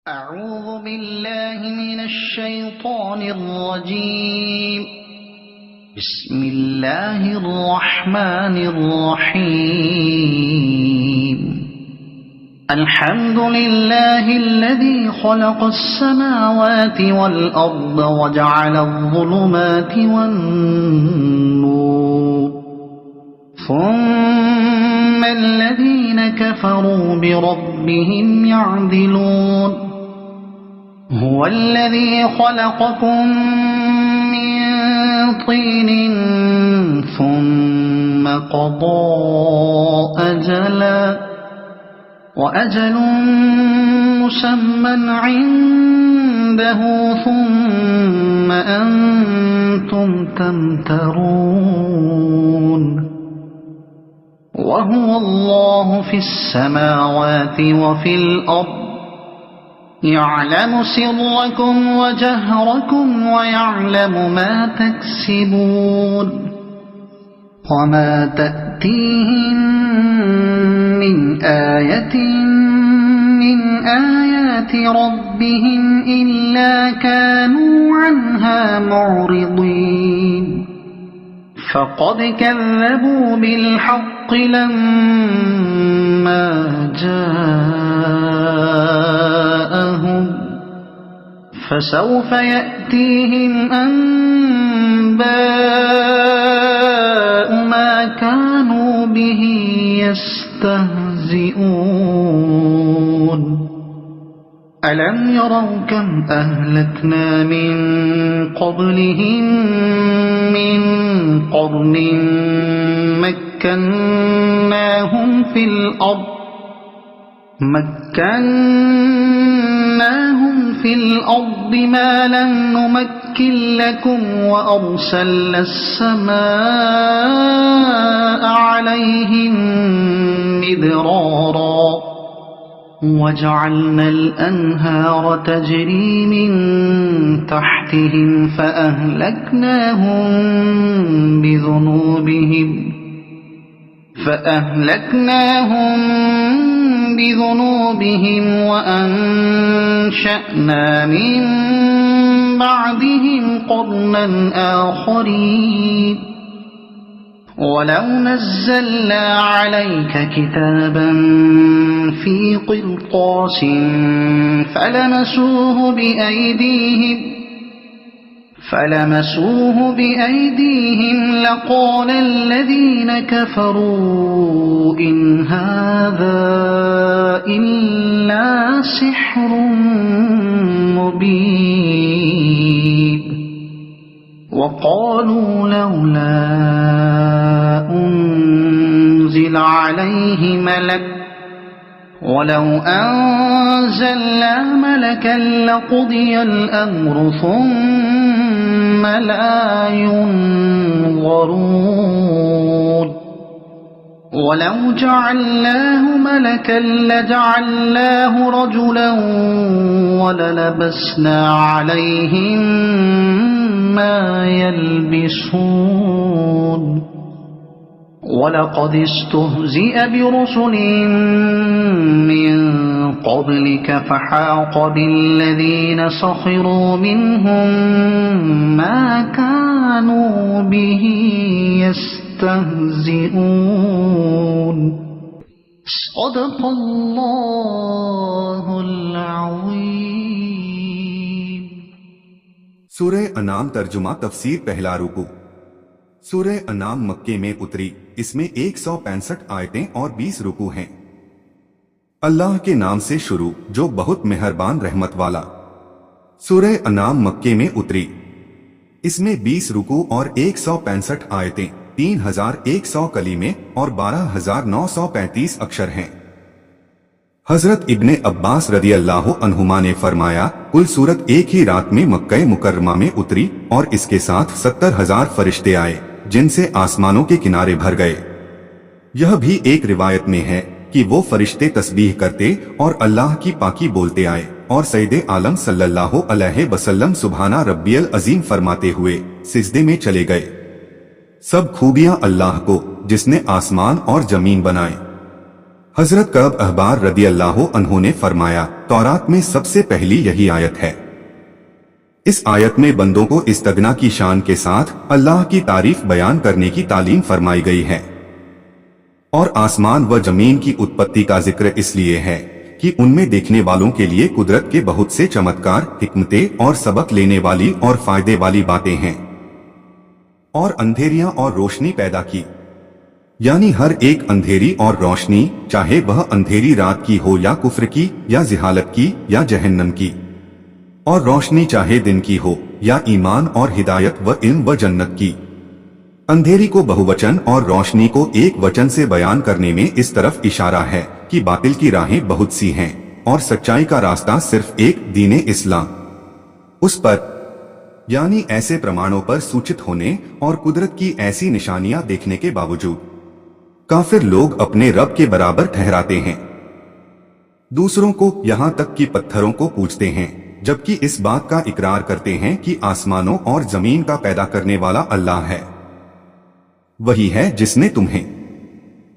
أعوذ بالله من الشيطان الرجيم. بسم الله الرحمن الرحيم. الحمد لله الذي خلق السماوات والأرض وجعل الظلمات والنور ثم الذين كفروا بربهم يعدلون. هو الذي خلقكم من طين ثم قضى أجلا وأجل مسمى عنده ثم أنتم تمترون. وهو الله في السماوات وفي الأرض يعلم سركم وجهركم ويعلم ما تكسبون. وما تأتيهم من آية من آيات ربهم إلا كانوا عنها معرضين. فقد كذبوا بالحق لما جاءهم فسوف يأتيهم أنباء ما كانوا به يستهزئون. ألم يروا كم أهلكنا من قبلهم من قرن مكناهم في الأرض ما لم نمكن لكم وأرسلنا السماء عليهم مدرارا وجعلنا الأنهار تجري من تحتهم فأهلكناهم بذنوبهم وأنشأنا من بعدهم قرنا آخرين. ولو نزلنا عليك كتابا في قرطاس فلمسوه بأيديهم لقال الذين كفروا إن هذا إلا سحر مبين. وقالوا لولا أنزل عليه ملك ولو أنزلنا ملكا لقضي الأمر ثم لا ينظرون. ولو جعلناه ملكا لجعلناه رجلا وللبسنا عليهم ما يلبسون. ولقد استهزئ برسل من قبلك فحاق بالذين سخروا منهم ما كانوا به يستهزئون. صدق الله العظيم. سورہ انعام ترجمہ تفسیر پہلا رکوع. سورہ انعام مکے میں اتری. اس میں 165 آیتیں اور 20 رکوع ہیں. اللہ کے نام سے شروع جو بہت مہربان رحمت والا. سورہ انعام مکے میں اتری. اس میں 20 رکوع اور 165 آیتیں، 3100 کلیمے اور 12935 اکشر ہیں. حضرت ابن عباس رضی اللہ عنہما نے فرمایا کل سورت ایک ہی رات میں مکہ مکرمہ میں اتری اور اس کے ساتھ 70,000 فرشتے آئے جن سے آسمانوں کے کنارے بھر گئے. یہ بھی ایک روایت میں ہے کہ وہ فرشتے تسبیح کرتے اور اللہ کی پاکی بولتے آئے اور سید عالم صلی اللہ علیہ وسلم سبحانہ ربی العظیم فرماتے ہوئے سجدے میں چلے گئے. سب خوبیاں اللہ کو جس نے آسمان اور زمین بنائے. حضرت کعب احبار رضی اللہ عنہ نے فرمایا तौरात में सबसे पहली यही आयत है। इस आयत में बंदों को इस्तगना की शान के साथ अल्लाह की तारीफ बयान करने की तालीम फरमाई गई है। और आसमान व जमीन की उत्पत्ति का जिक्र इसलिए है कि उनमें देखने वालों के लिए कुदरत के बहुत से चमत्कार, हिकमतें और सबक लेने वाली और फायदे वाली बातें हैं। और अंधेरियां और रोशनी पैदा की, यानी हर एक अंधेरी और रोशनी, चाहे वह अंधेरी रात की हो या कुफ्र की या जिहालत की या जहन्नम की, और रोशनी चाहे दिन की हो या ईमान और हिदायत व इल्म व जन्नत की। अंधेरी को बहुवचन और रोशनी को एक वचन से बयान करने में इस तरफ इशारा है कि बातिल की राहें बहुत सी हैं और सच्चाई का रास्ता सिर्फ एक दीन इस्लाम। उस पर यानी ऐसे प्रमाणों पर सूचित होने और कुदरत की ऐसी निशानियां देखने के बावजूद काफिर लोग अपने रब के बराबर ठहराते हैं। दूसरों को, यहां तक कि पत्थरों को पूजते हैं, जबकि इस बात का इकरार करते हैं कि आसमानों और जमीन का पैदा करने वाला अल्लाह है। वही है जिसने तुम्हें,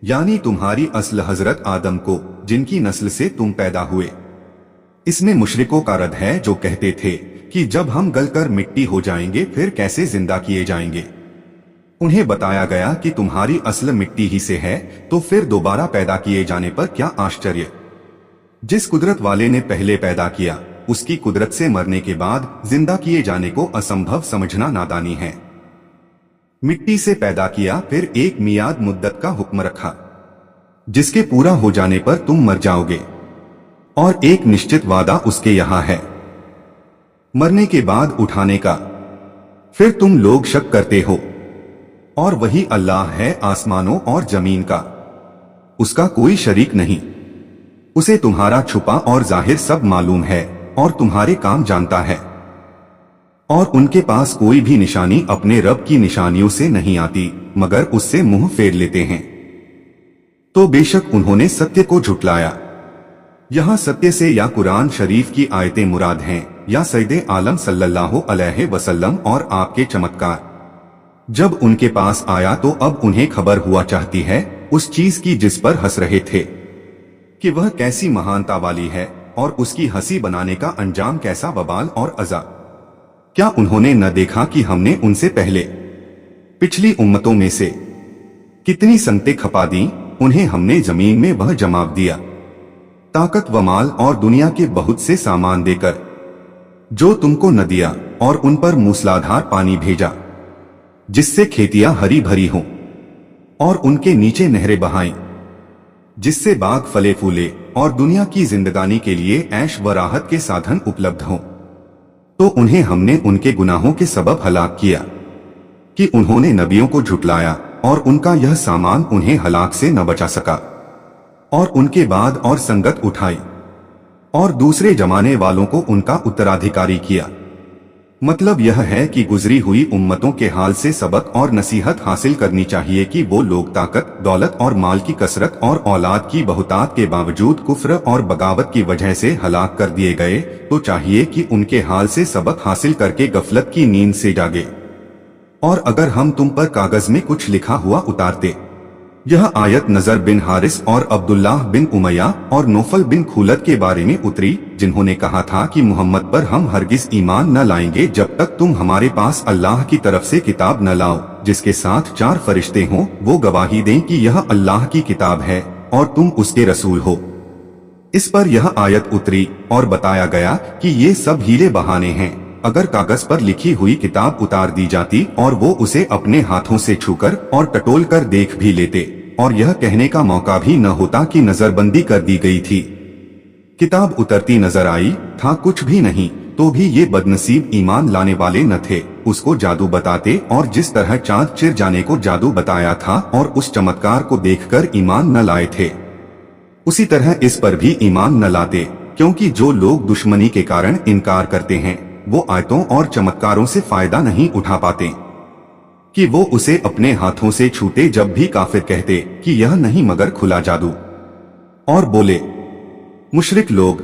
यानी तुम्हारी असल हजरत आदम को, जिनकी नस्ल से तुम पैदा हुए। इसमें मुशरिकों का रद है जो कहते थे कि जब हम गलकर मिट्टी हो जाएंगे फिर कैसे जिंदा किए जाएंगे। उन्हें बताया गया कि तुम्हारी असल मिट्टी ही से है, तो फिर दोबारा पैदा किए जाने पर क्या आश्चर्य। जिस कुदरत वाले ने पहले पैदा किया, उसकी कुदरत से मरने के बाद जिंदा किए जाने को असंभव समझना नादानी है। मिट्टी से पैदा किया, फिर एक मियाद मुद्दत का हुक्म रखा जिसके पूरा हो जाने पर तुम मर जाओगे, और एक निश्चित वादा उसके यहां है मरने के बाद उठाने का। फिर तुम लोग शक करते हो, और वही अल्लाह है आसमानों और जमीन का, उसका कोई शरीक नहीं। उसे तुम्हारा छुपा और जाहिर सब मालूम है और तुम्हारे काम जानता है। और उनके पास कोई भी निशानी अपने रब की निशानियों से नहीं आती, मगर उससे मुंह फेर लेते हैं। तो बेशक उन्होंने सत्य को झुटलाया। यहाँ सत्य से या कुरान शरीफ की आयतें मुराद हैं, या सैयदे आलम सल्लल्लाहु अलैहि वसल्लम और आपके चमत्कार। जब उनके पास आया तो अब उन्हें खबर हुआ चाहती है उस चीज की जिस पर हंस रहे थे कि वह कैसी महानता वाली है, और उसकी हंसी बनाने का अंजाम कैसा बबाल और अज़ाब। क्या उन्होंने न देखा कि हमने उनसे पहले पिछली उम्मतों में से कितनी संगतें खपा दी, उन्हें हमने जमीन में वह जमाव दिया, ताकत व माल और दुनिया के बहुत से सामान देकर, जो तुमको न दिया, और उन पर मूसलाधार पानी भेजा जिससे खेतियां हरी भरी हों, और उनके नीचे नहरें बहाईं जिससे बाग फले फूले, और दुनिया की जिंदगानी के लिए ऐश व राहत के साधन उपलब्ध हों। तो उन्हें हमने उनके गुनाहों के सबब हलाक किया कि उन्होंने नबियों को झुटलाया, और उनका यह सामान उन्हें हलाक से न बचा सका। और उनके बाद और संगत उठाई, और दूसरे जमाने वालों को उनका उत्तराधिकारी किया। मतलब यह है कि गुजरी हुई उम्मतों के हाल से सबक और नसीहत हासिल करनी चाहिए कि वो लोग ताकत, दौलत और माल की कसरत और औलाद की बहुतात के बावजूद कुफ्र और बगावत की वजह से हलाक कर दिए गए, तो चाहिए कि उनके हाल से सबक हासिल करके गफलत की नींद से जागे। और अगर हम तुम पर कागज में कुछ लिखा हुआ उतारते। यह आयत नजर बिन हारिस और अब्दुल्लाह बिन उमैया और नौफल बिन खुलद के बारे में उतरी, जिन्होंने कहा था कि मोहम्मद पर हम हरगिज ईमान न लाएंगे जब तक तुम हमारे पास अल्लाह की तरफ से किताब न लाओ जिसके साथ 4 फरिश्ते हों, वो गवाही दें कि यह अल्लाह की किताब है और तुम उसके रसूल हो। इस पर यह आयत उतरी और बताया गया कि ये सब हीले बहाने हैं। अगर कागज पर लिखी हुई किताब उतार दी जाती और वो उसे अपने हाथों से छूकर और टटोल कर देख भी लेते, और यह कहने का मौका भी न होता कि नजरबंदी कर दी गई थी। किताब उतरती नजर आई था कुछ भी नहीं, तो भी ये बदनसीब ईमान लाने वाले न थे, उसको जादू बताते और जिस तरह चांद चिर जाने को जादू बताया था और उस चमत्कार को देखकर ईमान न लाए थे, उसी तरह इस पर भी ईमान न लाते। क्योंकि जो लोग दुश्मनी के कारण इनकार करते हैं वो आयतों और चमत्कारों से फायदा नहीं उठा पाते कि वो उसे अपने हाथों से छूते, जब भी काफिर कहते कि यह नहीं मगर खुला जादू। और बोले मुशरिक लोग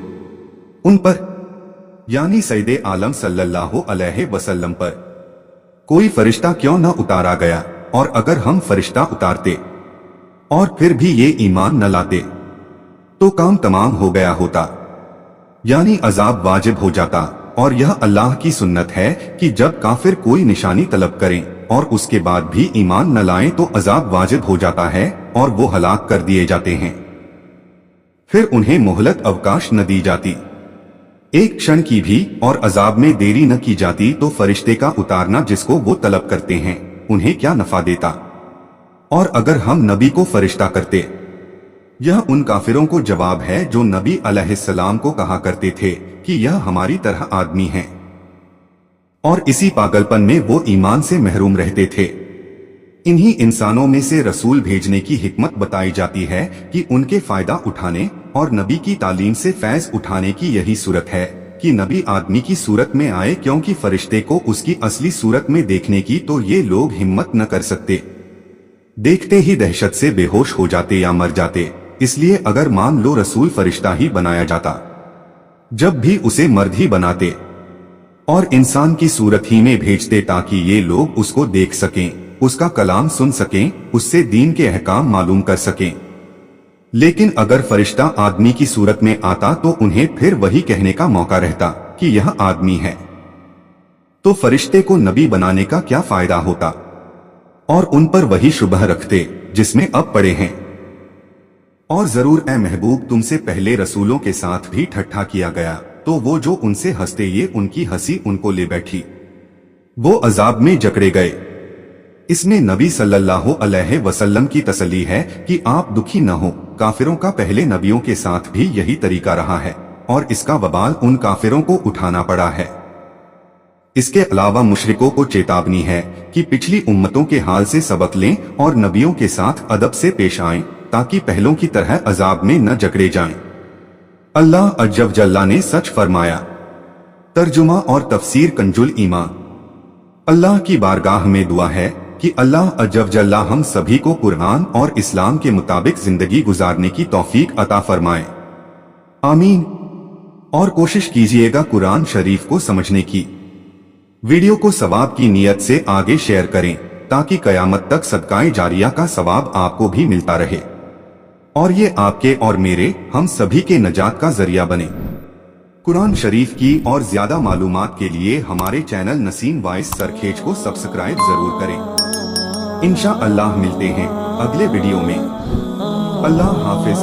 उन पर, यानी सैयदे आलम सल्लल्लाहु अलैहि वसल्लम पर कोई फरिश्ता क्यों न उतारा गया, और अगर हम फरिश्ता उतारते और फिर भी ये ईमान न लाते तो काम तमाम हो गया होता। यानी अजाब वाजिब हो जाता। और यह अल्लाह की सुन्नत है कि जब काफिर कोई निशानी तलब करें और उसके बाद भी ईमान न लाएं तो अजाब वाजिब हो जाता है और वो हलाक कर दिए जाते हैं। फिर उन्हें मोहलत अवकाश न दी जाती, एक क्षण की भी, और अजाब में देरी न की जाती तो फरिश्ते का उतारना जिसको वो तलब करते हैं उन्हें क्या नफा देता। और अगर हम नबी को फरिश्ता करते, यह उन काफिरों को जवाब है जो नबी अलैहिस्सलाम को कहा करते थे कि यह हमारी तरह आदमी है, और इसी पागलपन में वो ईमान से महरूम रहते थे। इन्हीं इंसानों में से रसूल भेजने की हिकमत बताई जाती है कि उनके फायदा उठाने और नबी की तालीम से फैज उठाने की यही सूरत है कि नबी आदमी की सूरत में आए, क्योंकि फरिश्ते को उसकी असली सूरत में देखने की तो ये लोग हिम्मत न कर सकते, देखते ही दहशत से बेहोश हो जाते या मर जाते। इसलिए अगर मान लो रसूल फरिश्ता ही बनाया जाता, जब भी उसे मर्द ही बनाते और इंसान की सूरत ही में भेजते ताकि ये लोग उसको देख सकें, उसका कलाम सुन सकें, उससे दीन के अहकाम मालूम कर सकें। लेकिन अगर फरिश्ता आदमी की सूरत में आता तो उन्हें फिर वही कहने का मौका रहता कि यह आदमी है, तो फरिश्ते को नबी बनाने का क्या फायदा होता, और उन पर वही शुबह रखते जिसमें अब पड़े हैं। और जरूर ए महबूब तुमसे पहले रसूलों के साथ भी ठट्ठा किया गया, तो वो जो उनसे हंसते ये उनकी हंसी उनको ले बैठी, वो अजाब में जकड़े गए। इसमें नबी सल्लल्लाहु अलैहि वसल्लम की तसल्ली है कि आप दुखी न हो। काफिरों का पहले नबियों के साथ भी यही तरीका रहा है और इसका वबाल उन काफिरों को उठाना पड़ा है। इसके अलावा मुशरिकों को चेतावनी है कि पिछली उम्मतों के हाल से सबक लें और नबियों के साथ अदब से पेश आएं ताकि पहलों की तरह अजाब में न जकड़े जाएं। अल्लाह अज्जव जल्ला ने सच फरमाया। तर्जुमा और तफसीर कंजुल ईमान। अल्लाह की बारगाह में दुआ है कि अल्लाह अज्जव जल्ला हम सभी को कुरान और इस्लाम के मुताबिक जिंदगी गुजारने की तौफीक अता फरमाए, आमीन। और कोशिश कीजिएगा कुरान शरीफ को समझने की। वीडियो को सवाब की नीयत से आगे शेयर करें ताकि कयामत तक सदकाए जारिया का सवाब आपको भी मिलता रहे और ये आपके और मेरे, हम सभी के नजात का जरिया बने। कुरान शरीफ की और ज्यादा मालूमात के लिए हमारे चैनल नसीम वॉइस सरखेज को सब्सक्राइब जरूर करें। इंशाअल्लाह मिलते हैं अगले वीडियो में। अल्लाह हाफिज।